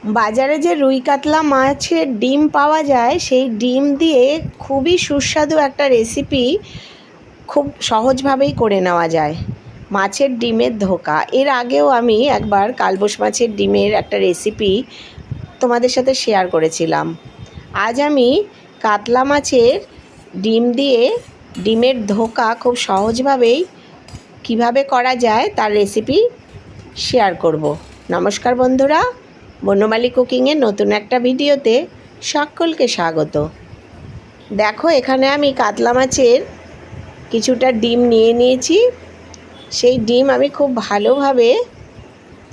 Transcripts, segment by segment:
বাজারে যে রুই কাতলা মাছের ডিম পাওয়া যায় সেই ডিম দিয়ে খুবই সুস্বাদু একটা রেসিপি খুব সহজভাবেই করে নেওয়া যায়। মাছের ডিমের ধোকা। এর আগেও আমি একবার কালবোশ মাছের ডিমের একটা রেসিপি তোমাদের সাথে শেয়ার করেছিলাম। আজ আমি কাতলা মাছের ডিম দিয়ে ডিমের ধোকা খুব সহজভাবেই কিভাবে করা যায় তার রেসিপি শেয়ার করব। নমস্কার বন্ধুরা, বনমালী কুকিংয়ের নতুন একটা ভিডিওতে সকলকে স্বাগত। দেখো, এখানে আমি কাতলা মাছের কিছুটা ডিম নিয়ে নিয়েছি। সেই ডিম আমি খুব ভালোভাবে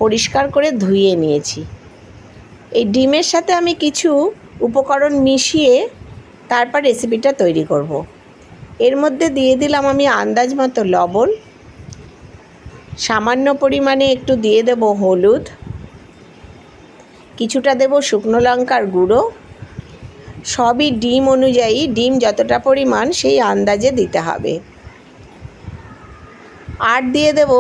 পরিষ্কার করে ধুয়ে নিয়েছি। এই ডিমের সাথে আমি কিছু উপকরণ মিশিয়ে তারপর রেসিপিটা তৈরি করব। এর মধ্যে দিয়ে দিলাম আমি আন্দাজ মতো লবণ, সামান্য পরিমাণে একটু দিয়ে দেব হলুদ, কিছুটা দেব শুকনো লঙ্কার গুঁড়ো। সবই ডিম অনুযায়ী, ডিম যতটা পরিমাণ সেই আন্দাজে দিতে হবে। আর দিয়ে দেব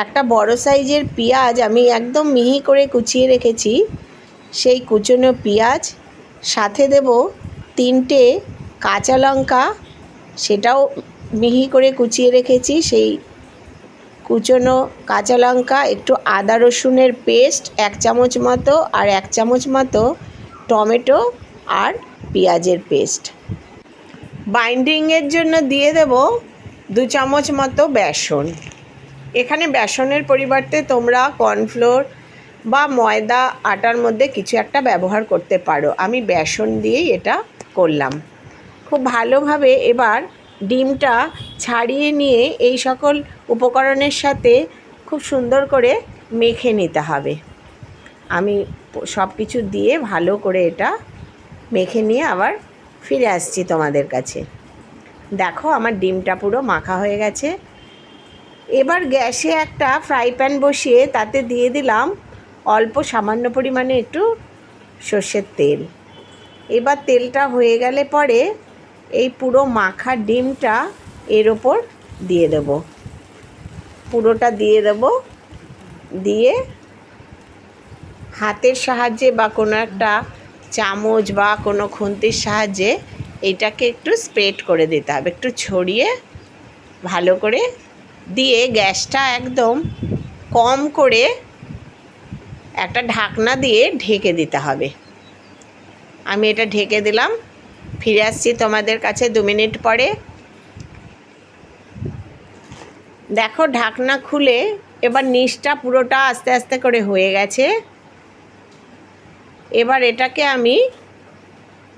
একটা বড় সাইজের পেঁয়াজ, আমি একদম মিহি করে কুচিয়ে রেখেছি সেই কুচনো পেঁয়াজ। সাথে দেব 3টে কাঁচা লঙ্কা, সেটাও মিহি করে কুচিয়ে রেখেছি সেই কুচনো কাঁচা লঙ্কা। একটু আদা রসুনের পেস্ট 1 চামচ মতো, আর 1 চামচ মতো টমেটো আর পেঁয়াজের পেস্ট। বাইন্ডিংয়ের জন্য দিয়ে দেব 2 চামচ মতো বেসন। এখানে বেসনের পরিবর্তে তোমরা কর্নফ্লোর বা ময়দা, আটার মধ্যে কিছু একটা ব্যবহার করতে পারো। আমি বেসন দিয়েই এটা করলাম। খুব ভালোভাবে এবার ডিমটা ছাড়িয়ে নিয়ে এই সকল উপকরণের সাথে খুব সুন্দর করে মেখে নিতে হবে। আমি সব কিছু দিয়ে ভালো করে এটা মেখে নিয়ে আবার ফিরে আসছি তোমাদের কাছে। দেখো, আমার ডিমটা পুরো মাখা হয়ে গেছে। এবার গ্যাসে একটা ফ্রাই প্যান বসিয়ে তাতে দিয়ে দিলাম অল্প সামান্য পরিমাণে একটু সর্ষের তেল। এবার তেলটা হয়ে গেলে পরে এই পুরো মাখা ডিমটা এর ওপর দিয়ে দেব। পুরোটা দিয়ে দেব। দিয়ে হাতের সাহায্যে বা কোনো একটা চামচ বা কোনো খুন্তির সাহায্যে এটাকে একটু স্প্রেড করে দিতে হবে, একটু ছড়িয়ে ভালো করে দিয়ে গ্যাসটা একদম কম করে একটা ঢাকনা দিয়ে ঢেকে দিতে হবে। আমি এটা ঢেকে দিলাম। ফিরে আসছি তোমাদের কাছে 2 মিনিট পরে। দেখো, ঢাকনা খুলে এবার নিচটা পুরোটা আস্তে আস্তে করে হয়ে গেছে। এবার এটাকে আমি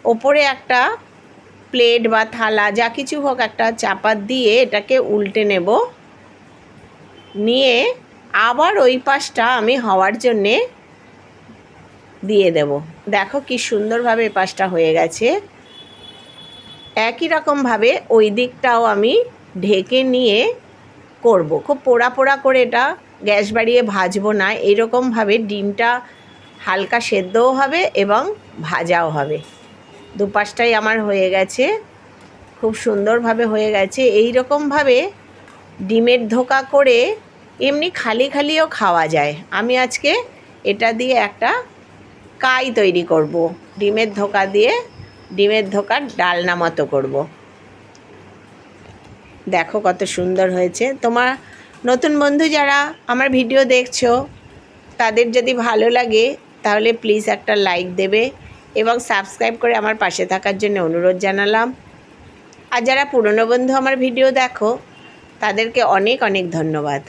ওপরে একটা প্লেট বা থালা যা কিছু হোক একটা চাপা দিয়ে এটাকে উল্টে নেব। নিয়ে আবার ওই পাশটা আমি হওয়ার জন্যে দিয়ে দেব। দেখো কি সুন্দরভাবে এই পাশটা হয়ে গেছে। একই রকমভাবে ওই দিকটাও আমি ঢেকে নিয়ে করব। খুব পোড়া পোড়া করে এটা গ্যাস বাড়িয়ে ভাজবো না। এইরকমভাবে ডিমটা হালকা সেদ্ধও হবে এবং ভাজাও হবে। দুপাশটাই আমার হয়ে গেছে, খুব সুন্দরভাবে হয়ে গেছে। এই রকমভাবে ডিমের ধোকা করে এমনি খালি খালিও খাওয়া যায়। আমি আজকে এটা দিয়ে একটা কাই তৈরি করব। ডিমের ধোকা দিয়ে ডিমের ধোকার ডালনা মতো করব। দেখো কত সুন্দর হয়েছে। তোমার নতুন বন্ধু যারা আমার ভিডিও দেখছো তাদের যদি ভালো লাগে তাহলে প্লিজ একটা লাইক দেবে এবং সাবস্ক্রাইব করে আমার পাশে থাকার জন্য অনুরোধ জানালাম। আর যারা পুরনো বন্ধু আমার ভিডিও দেখো তাদেরকে অনেক অনেক ধন্যবাদ।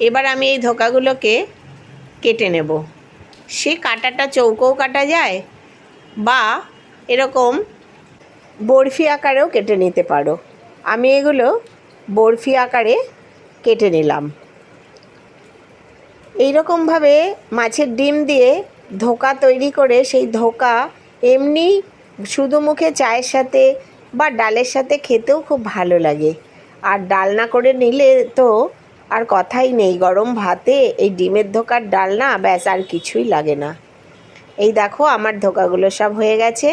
এবার আমি এই ধোকাগুলোকে কেটে নেব। সে কাটাটা চৌকোও কাটা যায় বা এরকম বরফি আকারেও কেটে নিতে পারো। আমি এগুলো বরফি আকারে কেটে নিলাম। এই রকমভাবে মাছের ডিম দিয়ে ধোকা তৈরি করে সেই ধোকা এমনি শুধু মুখে চায়ের সাথে বা ডালের সাথে খেতেও খুব ভালো লাগে। আর ডালনা করে নিলে তো আর কথাই নেই, গরম ভাতে এই ডিমের ধোকার ডালনা ব্যাস আর কিছুই লাগে না। এই দেখো, আমার ধোকাগুলো সব হয়ে গেছে।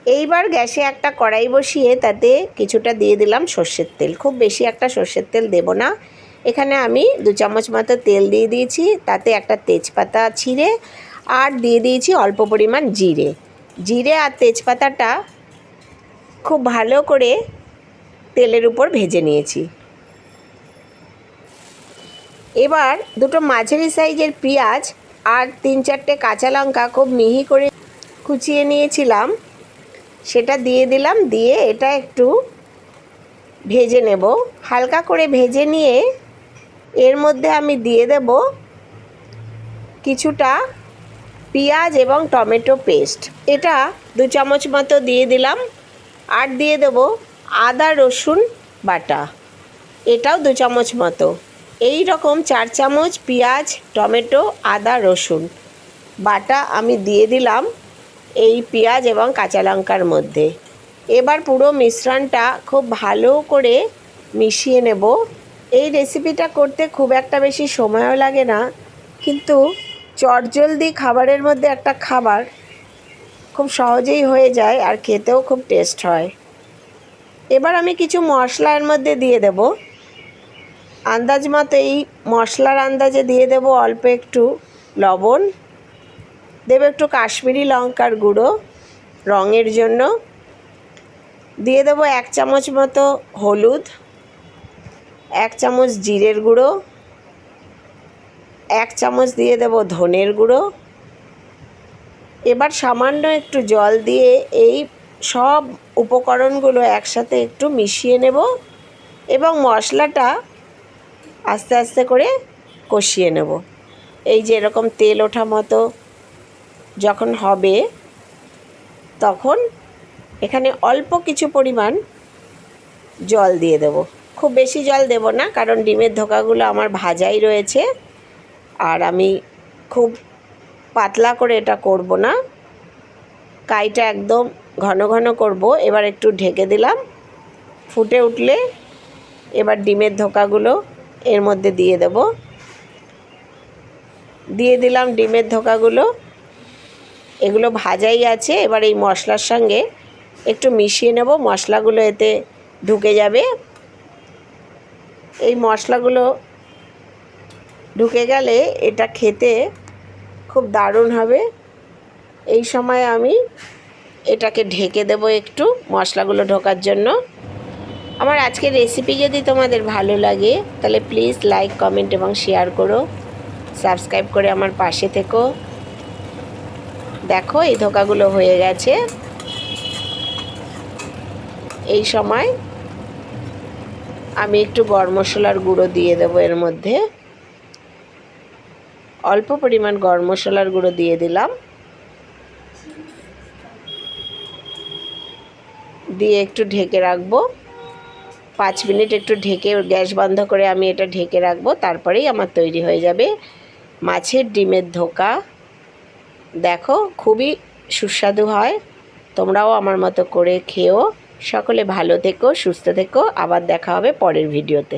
এইবার গ্যাসে একটা কড়াই বসিয়ে তাতে কিছুটা দিয়ে দিলাম সর্ষের তেল। খুব বেশি একটা সর্ষের তেল দেব না। এখানে আমি 2 চামচ মতো তেল দিয়ে দিয়েছি। তাতে একটা তেজপাতা ছিঁড়ে আর দিয়ে দিয়েছি অল্প পরিমাণ জিরে। জিরে আর তেজপাতাটা খুব ভালো করে তেলের উপর ভেজে নিয়েছি। এবার দুটো মাঝারি সাইজের পেঁয়াজ আর 3-4টে কাঁচা লঙ্কা খুব মিহি করে কুচিয়ে নিয়েছিলাম, সেটা দিয়ে দিলাম। দিয়ে এটা একটু ভেজে নেব। হালকা করে ভেজে নিয়ে এর মধ্যে আমি দিয়ে দেব কিছুটা পেঁয়াজ এবং টমেটো পেস্ট, এটা 2 চামচ মতো দিয়ে দিলাম। আর দিয়ে দেব আদা রসুন বাটা, এটাও 2 চামচ মতো। এই রকম 4 চামচ পেঁয়াজ, টমেটো, আদা রসুন বাটা আমি দিয়ে দিলাম এই পেঁয়াজ এবং কাঁচা লঙ্কার মধ্যে। এবার পুরো মিশ্রণটা খুব ভালো করে মিশিয়ে নেব। এই রেসিপিটা করতে খুব একটা বেশি সময়ও লাগে না, কিন্তু চটজলদি খাবারের মধ্যে একটা খাবার, খুব সহজেই হয়ে যায় আর খেতেও খুব টেস্ট হয়। এবার আমি কিছু মশলা এর মধ্যে দিয়ে দেব। আন্দাজ মতো এই মশলার আন্দাজে দিয়ে দেব অল্প একটু লবণ, দেব একটু কাশ্মীরি লঙ্কার গুঁড়ো রঙের জন্য, দিয়ে দেব 1 চামচ মতো হলুদ, 1 চামচ জিরের গুঁড়ো, 1 চামচ দিয়ে দেব ধনের গুঁড়ো। এবার সামান্য একটু জল দিয়ে এই সব উপকরণগুলো একসাথে একটু মিশিয়ে নেব এবং মশলাটা আস্তে আস্তে করে কষিয়ে নেব। এই যে এরকম তেল ওঠা মতো যখন হবে, তখন এখানে অল্প কিছু পরিমাণ জল দিয়ে দেব। খুব বেশি জল দেব না, কারণ ডিমের ধোকাগুলো আমার ভাজাই রয়েছে আর আমি খুব পাতলা করে এটা করব না, কাইটা একদম ঘন ঘন করব। এবার একটু ঢেকে দিলাম। ফুটে উঠলে এবার ডিমের ধোকাগুলো এর মধ্যে দিয়ে দেব। দিয়ে দিলাম ডিমের ধোকাগুলো, এগুলো ভাজাই আছে। এবার এই মশলার সঙ্গে একটু মিশিয়ে নেব, মশলাগুলো এতে ঢুকে যাবে। এই মশলাগুলো ঢুকে গেলে এটা খেতে খুব দারুণ হবে। এই সময় আমি এটাকে ঢেকে দেব একটু মশলাগুলো ঢোকার জন্য। আমার আজকের রেসিপি যদি তোমাদের ভালো লাগে তাহলে প্লিজ লাইক, কমেন্ট এবং শেয়ার করো। সাবস্ক্রাইব করে আমার পাশে থেকো। দেখো এই ধোকাগুলো হয়ে গেছে। এই সময় আমি একটু গরম মশলার গুঁড়ো দিয়ে দেবো এর মধ্যে, অল্প পরিমাণ গরম মশলার গুঁড়ো দিয়ে দিলাম। দিয়ে একটু ঢেকে রাখবো 5 মিনিট। একটু ঢেকে গ্যাস বন্ধ করে আমি এটা ঢেকে রাখবো, তারপরেই আমার তৈরি হয়ে যাবে মাছের ডিমের ধোকা। দেখো খুবই সুস্বাদু হয়, তোমরাও আমার মতো করে খেও। সকলে ভালো থেকো, সুস্থ থেকো। আবার দেখা হবে পরের ভিডিওতে।